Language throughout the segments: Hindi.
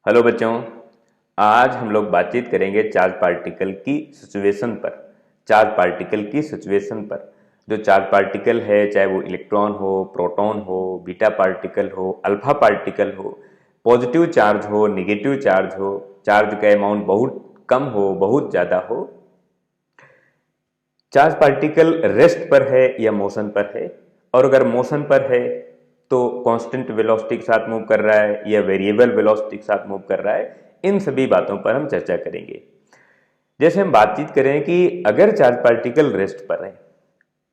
हेलो बच्चों, आज हम लोग बातचीत करेंगे चार्ज पार्टिकल की सिचुएशन पर। चार्ज पार्टिकल की सिचुएशन पर जो चार्ज पार्टिकल है, चाहे वो इलेक्ट्रॉन हो, प्रोटॉन हो, बीटा पार्टिकल हो, अल्फा पार्टिकल हो, पॉजिटिव चार्ज हो, निगेटिव चार्ज हो, चार्ज का अमाउंट बहुत कम हो, बहुत ज़्यादा हो, चार्ज पार्टिकल रेस्ट पर है या मोशन पर है, और अगर मोशन पर है तो कांस्टेंट वेलोसिटी के साथ मूव कर रहा है या वेरिएबल वेलोसिटी के साथ मूव कर रहा है। इन सभी बातों पर हम चर्चा करेंगे। जैसे हम बातचीत करें कि अगर चार्ज पार्टिकल रेस्ट पर है,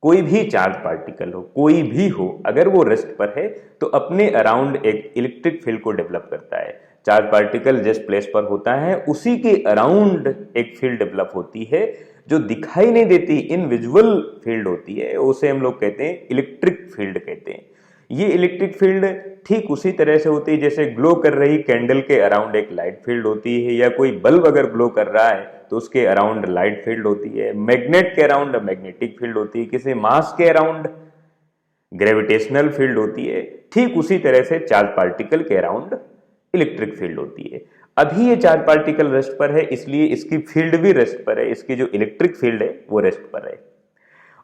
कोई भी चार्ज पार्टिकल हो, कोई भी हो, अगर वो रेस्ट पर है तो अपने अराउंड एक इलेक्ट्रिक फील्ड को डेवलप करता है। चार्ज पार्टिकल जिस प्लेस पर होता है उसी के अराउंड एक फील्ड डेवलप होती है जो दिखाई नहीं देती, इनविजिबल फील्ड होती है, उसे हम लोग कहते हैं इलेक्ट्रिक फील्ड कहते हैं। ये इलेक्ट्रिक फील्ड ठीक उसी तरह से होती है जैसे ग्लो कर रही कैंडल के अराउंड एक लाइट फील्ड होती है, या कोई बल्ब अगर ग्लो कर रहा है तो उसके अराउंड लाइट फील्ड होती है। मैग्नेट के अराउंड मैग्नेटिक फील्ड होती है, किसी मास के अराउंड ग्रेविटेशनल फील्ड होती है। ठीक उसी तरह से चार्ज पार्टिकल के अराउंड इलेक्ट्रिक फील्ड होती है। अभी ये चार्ज पार्टिकल रेस्ट पर है, इसलिए इसकी फील्ड भी रेस्ट पर है, इसकी जो इलेक्ट्रिक फील्ड है वो रेस्ट पर है।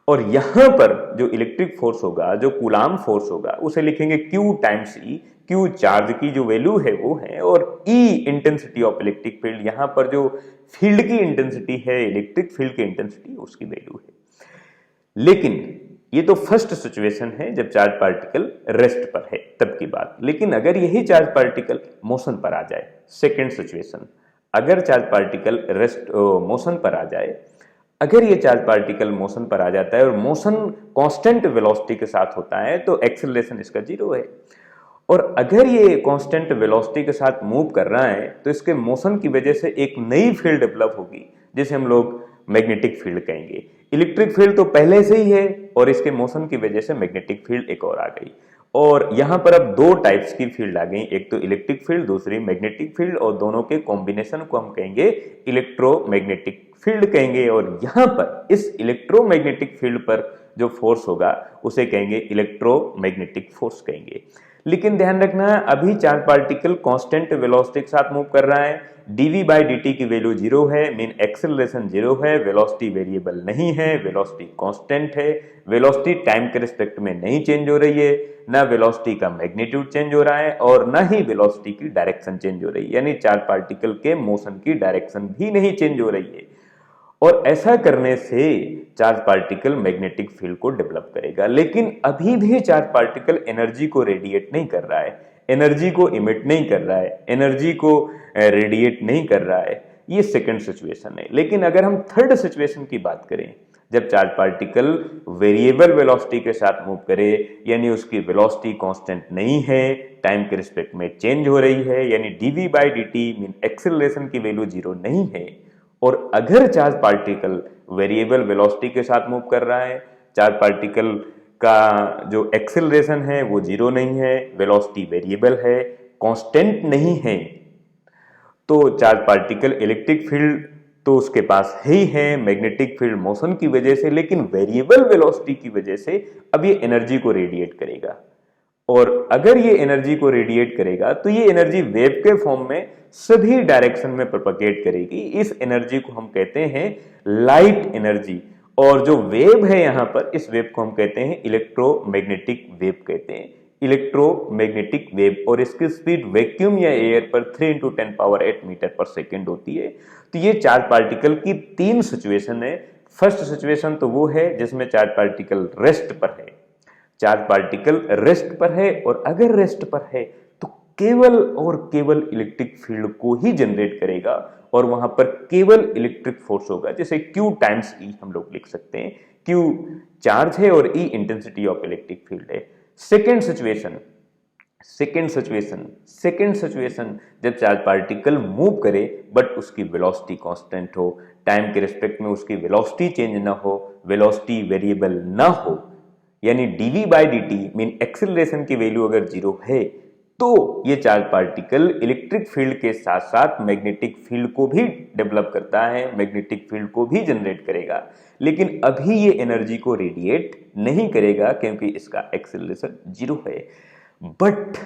और यहां पर जो इलेक्ट्रिक फोर्स होगा, जो कूलाम फोर्स होगा, उसे लिखेंगे Q times E। Q charge की जो वैल्यू है वो है, और E intensity of electric field, यहां पर जो फील्ड की इंटेंसिटी है, इलेक्ट्रिक फील्ड की इंटेंसिटी, उसकी वैल्यू है। लेकिन ये तो फर्स्ट सिचुएशन है जब चार्ज पार्टिकल रेस्ट पर है तब की बात। लेकिन अगर यही चार्ज पार्टिकल मोशन पर आ जाए, सेकेंड सिचुएशन, अगर चार्ज पार्टिकल रेस्ट मोशन पर आ जाए, अगर ये चार्ज पार्टिकल मोशन पर आ जाता है और मोशन कांस्टेंट वेलोसिटी के साथ होता है तो एक्सेलरेशन इसका जीरो है। और अगर ये कांस्टेंट वेलोसिटी के साथ मूव कर रहा है तो इसके मोशन की वजह से एक नई फील्ड डेवलप होगी जिसे हम लोग मैग्नेटिक फील्ड कहेंगे। इलेक्ट्रिक फील्ड तो पहले से ही है और इसके मोशन की वजह से मैग्नेटिक फील्ड एक और आ गई। और यहां पर अब दो टाइप्स की फील्ड आ गई, एक तो इलेक्ट्रिक फील्ड, दूसरी मैग्नेटिक फील्ड, और दोनों के कॉम्बिनेशन को हम कहेंगे इलेक्ट्रोमैग्नेटिक फील्ड कहेंगे। और यहां पर इस इलेक्ट्रोमैग्नेटिक फील्ड पर जो फोर्स होगा उसे कहेंगे इलेक्ट्रोमैग्नेटिक फोर्स कहेंगे। लेकिन ध्यान रखना, अभी चार्ज पार्टिकल कांस्टेंट वेलोसिटी के साथ मूव कर रहा है, dv बाई dt की वैल्यू जीरो है, मीन एक्सेलरेशन जीरो है, वेलोसिटी वेरिएबल नहीं है, वेलोसिटी कांस्टेंट है, वेलोसिटी टाइम के रिस्पेक्ट में नहीं चेंज हो रही है, ना वेलोसिटी का मैग्नीट्यूड चेंज हो रहा है और ना ही वेलोसिटी की डायरेक्शन चेंज हो रही है, यानी चार्ज पार्टिकल के मोशन की डायरेक्शन भी नहीं चेंज हो रही है। और ऐसा करने से चार्ज पार्टिकल मैग्नेटिक फील्ड को डेवलप करेगा। लेकिन अभी भी चार्ज पार्टिकल एनर्जी को रेडिएट नहीं कर रहा है, एनर्जी को इमिट नहीं कर रहा है, एनर्जी को रेडिएट नहीं कर रहा है। ये सेकंड सिचुएशन है। लेकिन अगर हम थर्ड सिचुएशन की बात करें, जब चार्ज पार्टिकल वेरिएबल वेलोसिटी के साथ मूव करे, यानी उसकी वेलोसिटी कांस्टेंट नहीं है, टाइम के रिस्पेक्ट में चेंज हो रही है, यानी dv by dt mean acceleration की वैल्यू जीरो नहीं है, और अगर चार्ज पार्टिकल वेरिएबल वेलोसिटी के साथ मूव कर रहा है, चार्ज पार्टिकल का जो एक्सेलरेशन है वो जीरो नहीं है, वेलोसिटी वेरिएबल है, कांस्टेंट नहीं है, तो चार्ज पार्टिकल इलेक्ट्रिक फील्ड तो उसके पास ही है मैग्नेटिक फील्ड मोशन की वजह से, लेकिन वेरिएबल वेलोसिटी की वजह से अब ये एनर्जी को रेडिएट करेगा। और अगर ये एनर्जी को रेडिएट करेगा तो ये एनर्जी वेव के फॉर्म में सभी डायरेक्शन में प्रोपगेट करेगी। इस एनर्जी को हम कहते हैं लाइट एनर्जी, और जो वेव है यहां पर, इस वेव को हम कहते हैं इलेक्ट्रोमैग्नेटिक वेव कहते हैं, इलेक्ट्रोमैग्नेटिक वेव। और इसकी स्पीड वैक्यूम या एयर पर 3 इंटू 10 पावर 8 मीटर पर सेकेंड होती है। तो ये चार्ज पार्टिकल की तीन सिचुएशन है। फर्स्ट सिचुएशन तो वो है जिसमें चार्ज पार्टिकल रेस्ट पर है, चार्ज पार्टिकल रेस्ट पर है, और अगर रेस्ट पर है तो केवल और केवल इलेक्ट्रिक फील्ड को ही जनरेट करेगा, और वहां पर केवल इलेक्ट्रिक फोर्स होगा, जैसे Q टाइम्स E हम लोग लिख सकते हैं। Q चार्ज है और E intensity of electric field है। सेकेंड सिचुएशन, सेकेंड सिचुएशन जब चार्ज पार्टिकल मूव करे बट उसकी वेलोसिटी कांस्टेंट हो, टाइम के रिस्पेक्ट में उसकी वेलोसिटी चेंज ना हो, वेलोसिटी वेरिएबल ना हो, यानी dv by dt mean acceleration की वैल्यू अगर जीरो है, तो ये चार्ज पार्टिकल इलेक्ट्रिक फील्ड के साथ साथ मैग्नेटिक फील्ड को भी डेवलप करता है, मैग्नेटिक फील्ड को भी जनरेट करेगा। लेकिन अभी ये एनर्जी को रेडिएट नहीं करेगा क्योंकि इसका एक्सेलरेशन जीरो है। बट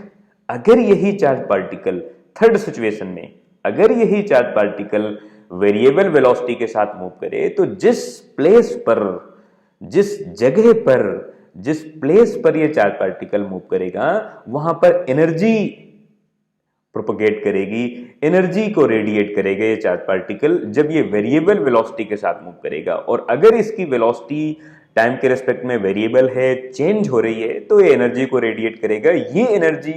अगर यही चार्ज पार्टिकल थर्ड सिचुएशन में अगर यही चार्ज पार्टिकल वेरिएबल वेलोसिटी के साथ मूव करे तो जिस प्लेस पर ये चार्ज पार्टिकल मूव करेगा वहां पर एनर्जी प्रोपगेट करेगी, एनर्जी को रेडिएट करेगा ये चार्ज पार्टिकल जब ये वेरिएबल वेलोसिटी के साथ मूव करेगा। और अगर इसकी वेलोसिटी टाइम के रेस्पेक्ट में वेरिएबल है, चेंज हो रही है, तो ये एनर्जी को रेडिएट करेगा। ये एनर्जी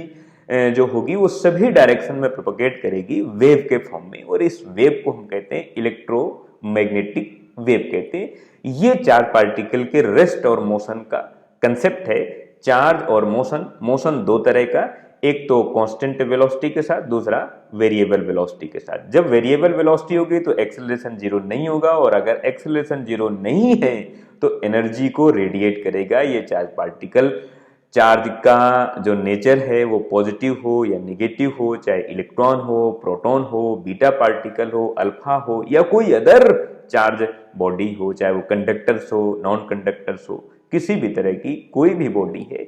जो होगी वो सभी डायरेक्शन में प्रोपगेट करेगी वेव के फॉर्म में, और इस वेव को हम कहते हैं इलेक्ट्रोमैग्नेटिक वेव कहते हैं। ये चार्ज पार्टिकल के रेस्ट और मोशन का कंसेप्ट है। चार्ज और मोशन दो तरह का, एक तो कांस्टेंट वेलोसिटी के साथ, दूसरा वेरिएबल वेलोसिटी के साथ। जब वेरिएबल वेलोसिटी होगी तो एक्सेलरेशन जीरो नहीं होगा, और अगर एक्सेलरेशन जीरो नहीं है तो एनर्जी को रेडिएट करेगा ये चार्ज पार्टिकल। चार्ज का जो नेचर है वो पॉजिटिव हो या नेगेटिव हो, चाहे इलेक्ट्रॉन हो, प्रोटॉन हो, बीटा पार्टिकल हो, अल्फा हो, या कोई अदर चार्ज बॉडी हो, चाहे वो कंडक्टर्स हो, नॉन कंडक्टर्स हो, किसी भी तरह की कोई भी बॉडी है,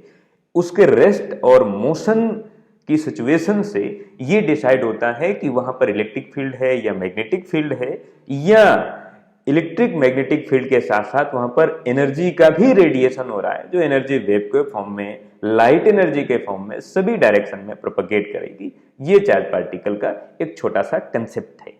उसके रेस्ट और मोशन की सिचुएशन से ये डिसाइड होता है कि वहां पर इलेक्ट्रिक फील्ड है या मैग्नेटिक फील्ड है, या इलेक्ट्रिक मैग्नेटिक फील्ड के साथ साथ वहां पर एनर्जी का भी रेडिएशन हो रहा है, जो एनर्जी वेव के फॉर्म में, लाइट एनर्जी के फॉर्म में सभी डायरेक्शन में प्रोपगेट करेगी। ये चार्ज पार्टिकल का एक छोटा सा कंसेप्ट है।